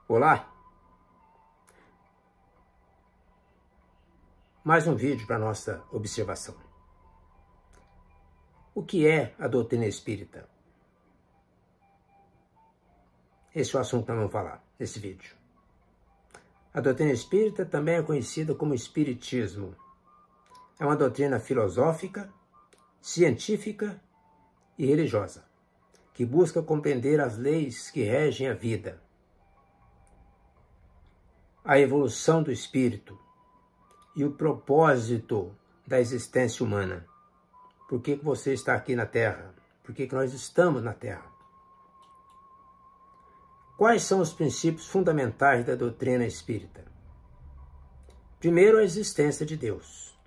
Olá! Mais um vídeo para nossa observação. O que é a doutrina espírita? Esse é o assunto que nós vamos falar nesse vídeo. A doutrina espírita também é conhecida como espiritismo. É uma doutrina filosófica, científica e religiosa, que busca compreender as leis que regem a vida, a evolução do espírito e o propósito da existência humana. Por que você está aqui na Terra? Por que nós estamos na Terra? Quais são os princípios fundamentais da doutrina espírita? Primeiro, a existência de Deus.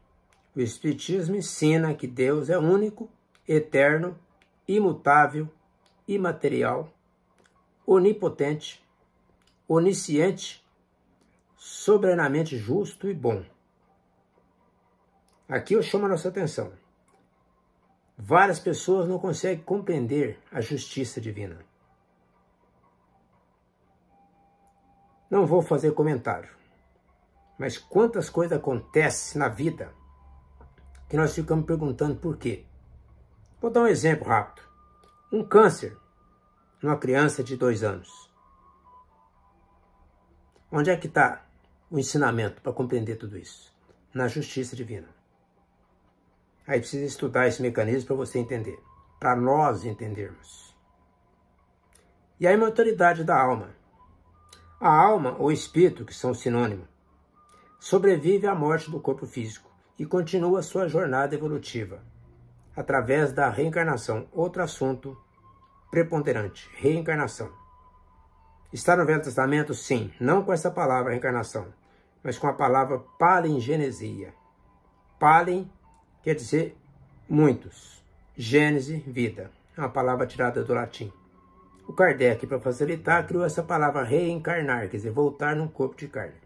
O Espiritismo ensina que Deus é único, eterno, imutável, imaterial, onipotente, onisciente, soberanamente justo e bom. Aqui eu chamo a nossa atenção. Várias pessoas não conseguem compreender a justiça divina. Não vou fazer comentário, mas quantas coisas acontecem na vida que nós ficamos perguntando por quê. Vou dar um exemplo rápido. Um câncer numa criança de 2 anos. Onde é que está o ensinamento para compreender tudo isso? Na justiça divina. Aí precisa estudar esse mecanismo para você entender, para nós entendermos. E a imortalidade da alma. A alma ou espírito, que são sinônimos, sobrevive à morte do corpo físico e continua sua jornada evolutiva através da reencarnação. Outro assunto preponderante, reencarnação. Está no Velho Testamento? Sim, não com essa palavra reencarnação, mas com a palavra palingenesia. Palin quer dizer muitos, gênese, vida. É uma palavra tirada do latim. O Kardec, para facilitar, criou essa palavra reencarnar, quer dizer, voltar num corpo de carne.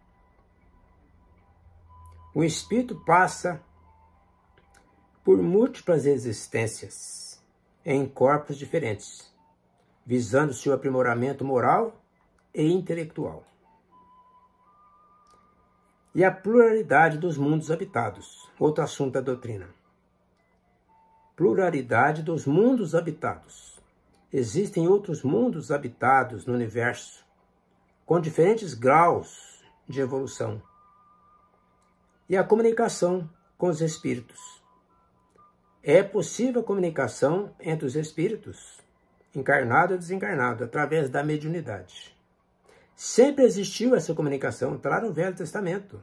O espírito passa por múltiplas existências em corpos diferentes, visando seu aprimoramento moral e intelectual. E a pluralidade dos mundos habitados, outro assunto da doutrina. Pluralidade dos mundos habitados. Existem outros mundos habitados no universo, com diferentes graus de evolução. E a comunicação com os espíritos. É possível a comunicação entre os espíritos, encarnado e desencarnado, através da mediunidade. Sempre existiu essa comunicação, está lá no Velho Testamento.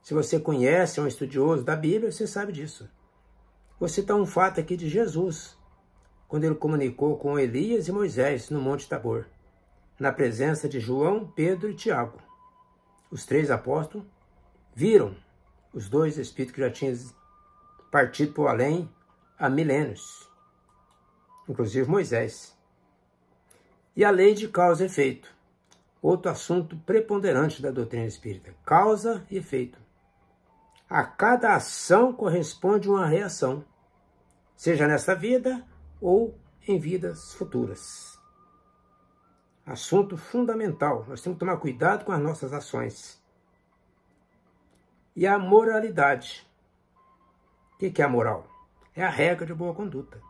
Se você conhece, é um estudioso da Bíblia, você sabe disso. Vou citar um fato aqui de Jesus, quando ele comunicou com Elias e Moisés no Monte Tabor, na presença de João, Pedro e Tiago. Os 3 apóstolos viram os 2 espíritos que já tinham partido para o além há milênios, inclusive Moisés. E a lei de causa e efeito, outro assunto preponderante da doutrina espírita, causa e efeito. A cada ação corresponde uma reação, seja nesta vida ou em vidas futuras. Assunto fundamental, nós temos que tomar cuidado com as nossas ações. E a moralidade. O que é a moral? É a regra de boa conduta.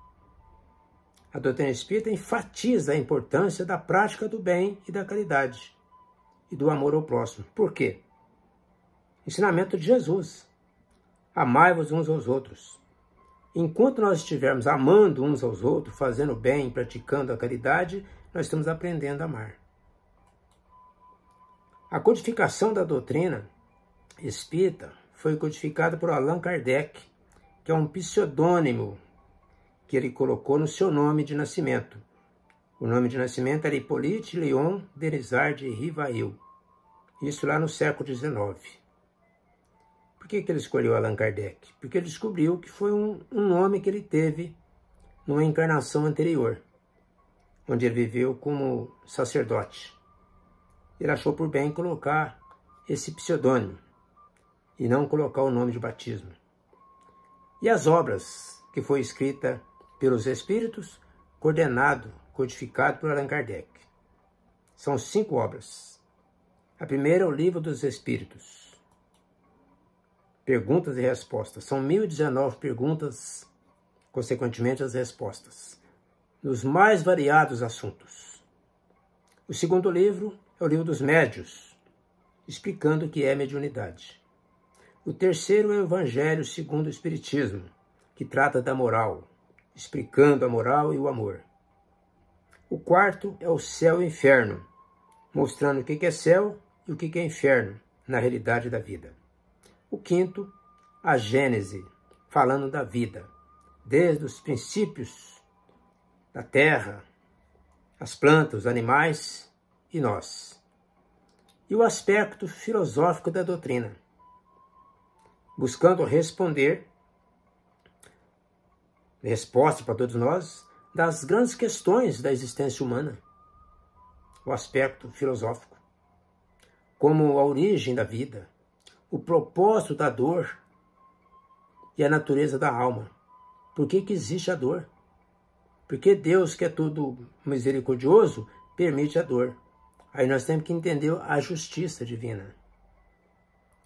A doutrina espírita enfatiza a importância da prática do bem e da caridade e do amor ao próximo. Por quê? Ensinamento de Jesus. Amai-vos uns aos outros. Enquanto nós estivermos amando uns aos outros, fazendo o bem, praticando a caridade, nós estamos aprendendo a amar. A codificação da doutrina espírita foi codificada por Allan Kardec, que é um pseudônimo que ele colocou no seu nome de nascimento. O nome de nascimento era Hippolyte Léon Denisard Rivail. Isso lá no século XIX. Por que ele escolheu Allan Kardec? Porque ele descobriu que foi um nome que ele teve numa encarnação anterior, onde ele viveu como sacerdote. Ele achou por bem colocar esse pseudônimo e não colocar o nome de batismo. E as obras que foi escrita pelos Espíritos, codificado por Allan Kardec. São 5 obras. A primeira é o Livro dos Espíritos. Perguntas e respostas. São 1019 perguntas, consequentemente as respostas, nos mais variados assuntos. O segundo livro é o Livro dos Médios, explicando o que é mediunidade. O terceiro é o Evangelho segundo o Espiritismo, que trata da moral, explicando a moral e o amor. O quarto é o Céu e o Inferno, mostrando o que é céu e o que é inferno na realidade da vida. O quinto, a Gênese, falando da vida, desde os princípios da terra, as plantas, os animais e nós. E o aspecto filosófico da doutrina, buscando responder, resposta para todos nós, das grandes questões da existência humana. O aspecto filosófico, como a origem da vida, o propósito da dor e a natureza da alma. Por que existe a dor? Porque Deus, que é todo misericordioso, permite a dor. Aí nós temos que entender a justiça divina.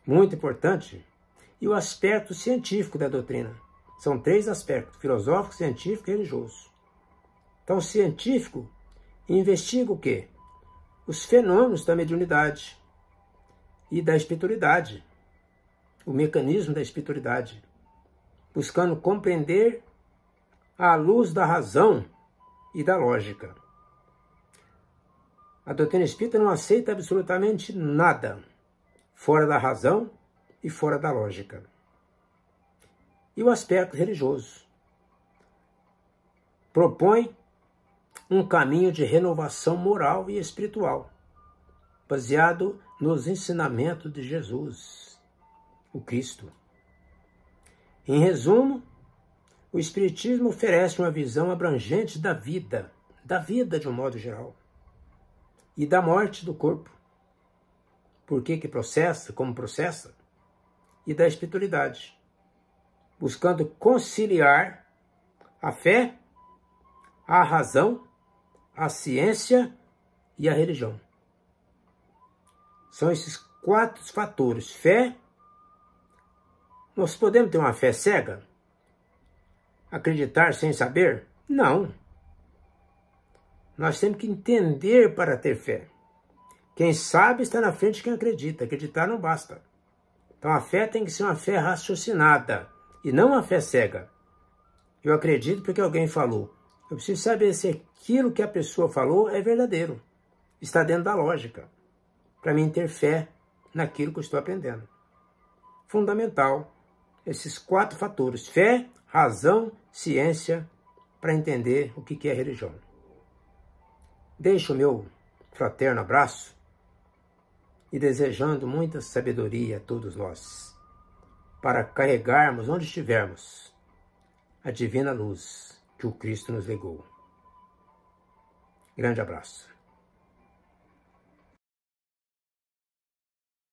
Muito importante. E o aspecto científico da doutrina. São 3 aspectos: filosófico, científico e religioso. Então, o científico investiga o quê? Os fenômenos da mediunidade e da espiritualidade, o mecanismo da espiritualidade, buscando compreender à luz da razão e da lógica. A doutrina espírita não aceita absolutamente nada fora da razão e fora da lógica. E o aspecto religioso propõe um caminho de renovação moral e espiritual, baseado nos ensinamentos de Jesus, o Cristo. Em resumo, o Espiritismo oferece uma visão abrangente da vida de um modo geral, e da morte do corpo, por que processa, como processa, e da espiritualidade, buscando conciliar a fé, a razão, a ciência e a religião. São esses 4 fatores. Fé. Nós podemos ter uma fé cega? Acreditar sem saber? Não. Nós temos que entender para ter fé. Quem sabe está na frente de quem acredita. Acreditar não basta. Então a fé tem que ser uma fé raciocinada e não uma fé cega. Eu acredito porque alguém falou. Eu preciso saber se aquilo que a pessoa falou é verdadeiro. Está dentro da lógica. Para mim ter fé naquilo que eu estou aprendendo. Fundamental esses 4 fatores: fé, razão, ciência, para entender o que é religião. Deixo o meu fraterno abraço e desejando muita sabedoria a todos nós, para carregarmos onde estivermos a divina luz que o Cristo nos legou. Grande abraço.